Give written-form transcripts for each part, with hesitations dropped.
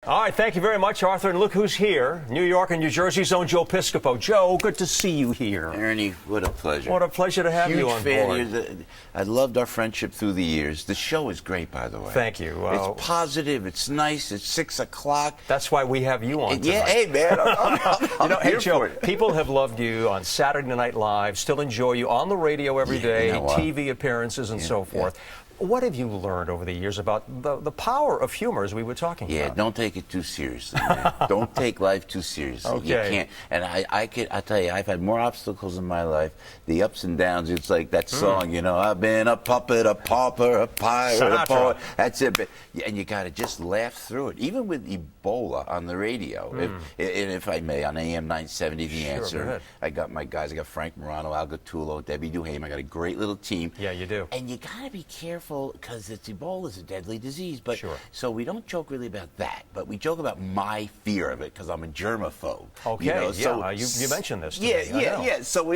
All right, thank you very much, Arthur. And look who's here. New York and New Jersey's own Joe Piscopo. Joe, good to see you here. Ernie, what a pleasure. What a pleasure to have you on board. I loved our friendship through the years. The show is great, by the way. Thank you. It's positive. It's nice. It's 6 o'clock. That's why we have you on tonight. Yeah, hey, man. I'm hey, here Joe, for it. people have loved you on Saturday Night Live, still enjoy you on the radio every day, TV appearances and so forth. What have you learned over the years about the power of humor, as we were talking about? Yeah, don't take it too seriously, man. Don't take life too seriously. Okay. You can't. And I tell you, I've had more obstacles in my life. The ups and downs, it's like that song, you know, I've been a puppet, a pauper, a pirate, a poet. That's it. And you got to just laugh through it. Even with Ebola on the radio, if I may, on AM 970, The Answer. I got my guys. I got Frank Morano, Al Gattulo, Debbie Duhame. I got a great little team. Yeah, you do. And you got to be careful, because Ebola is a deadly disease, but so we don't joke really about that, but we joke about my fear of it because I'm a germaphobe. Okay, you know, so, you mentioned this. Yeah. So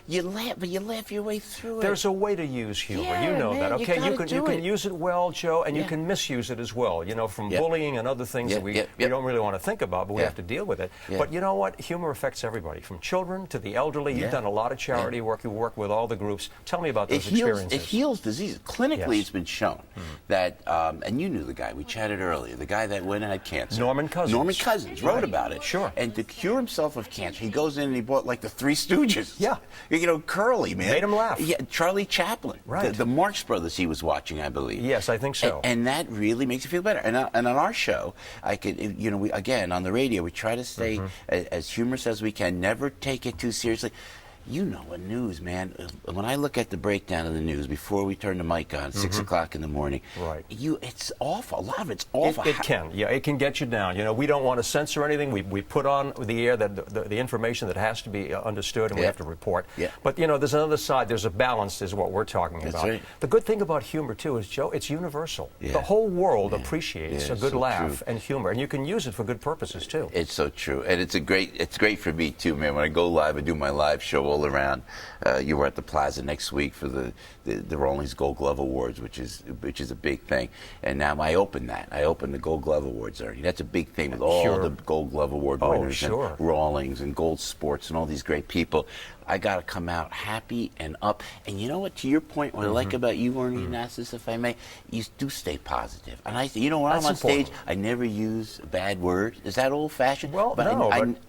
you laugh, but you laugh your way through it. There's a way to use humor. Yeah, you know man, that. Okay, you can use it well, Joe, and you can misuse it as well. You know, from bullying and other things that we don't really want to think about, but we have to deal with it. But you know what? Humor affects everybody, from children to the elderly. You've done a lot of charity work. You work with all the groups. Tell me about those experiences. It heals diseases. Clinically, it's been shown that, and you knew the guy, we chatted earlier, the guy that went and had cancer. Norman Cousins. Norman Cousins wrote about it. Sure. And to cure himself of cancer, he goes in and he bought like the Three Stooges. Yeah. You know, Curly, man. Made him laugh. Yeah, Charlie Chaplin. Right. The Marx Brothers he was watching, I believe. Yes, I think so. And that really makes you feel better. And on our show, I could, you know, again, on the radio, we try to stay as humorous as we can, never take it too seriously. You know, a news, man. When I look at the breakdown of the news before we turn the mic on, 6 o'clock in the morning, it's awful. A lot of it's awful. It can get you down. You know, we don't want to censor anything. We put on the air the information that has to be understood, and we have to report. But you know, there's another side. There's a balance, is what we're talking about. Right. The good thing about humor too is, Joe, it's universal. The whole world appreciates a good laugh and humor, and you can use it for good purposes too. It's so true, and it's great for me too, man. When I go live, I do my live show all around. You were at the Plaza next week for the Rolling's Gold Glove Awards, which is a big thing. And now I open the Gold Glove Awards, Ernie. That's a big thing with all the Gold Glove Award winners and Rawlings and Gold Sports and all these great people. I got to come out happy and up. And you know what? To your point, what I like about you, Ernie Anastos, if I may, you do stay positive. And you know, when I'm on stage, I never use a bad word. Is that old-fashioned? Well, but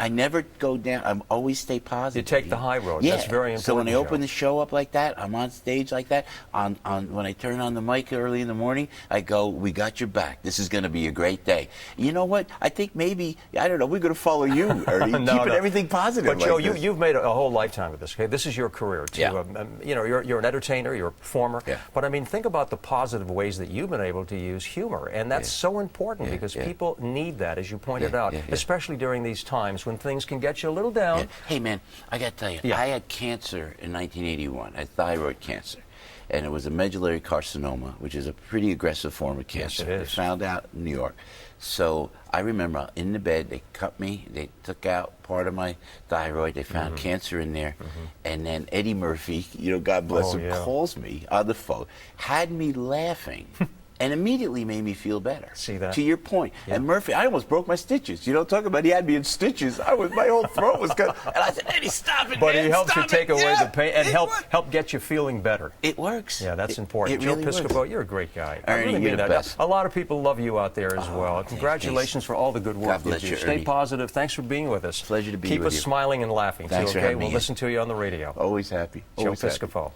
I never go down. I always stay positive. You take the high road. That's very important. So when I open the show up like that, I'm on stage like that. When I turn on the mic early in the morning, I go, "We got your back. This is going to be a great day." You know what? I think maybe, I don't know, we're going to follow you, Ernie. Keeping everything positive. But Joe, you've made a whole lifetime of this. Okay, this is your career too. You know, you're an entertainer, you're a performer. But I mean, think about the positive ways that you've been able to use humor, and that's so important because people need that, as you pointed out, especially during these times when things can get you a little down. Hey, man, I got to tell you, I had cancer in 1981. I had thyroid cancer. And it was a medullary carcinoma, which is a pretty aggressive form of cancer. Yes, it is. They found out in New York. So I remember in the bed, they cut me, they took out part of my thyroid, they found cancer in there. And then Eddie Murphy, you know, God bless him, calls me on the phone, had me laughing. And immediately made me feel better. See that? To your point. And Murphy, I almost broke my stitches. You know, talk about he had me in stitches. My whole throat was cut. And I said, Eddie, stop it, But man, he helps you take away the pain and help get you feeling better. It works. Yeah, that's important. Joe Piscopo, you're a great guy. Ernie, I really mean you're the best. A lot of people love you out there as well. Congratulations for all the good work you do. Stay positive. Thanks for being with us. Pleasure to be with you. Keep us smiling and laughing. Thanks for having me. We'll listen to you on the radio. Always happy. Joe Piscopo.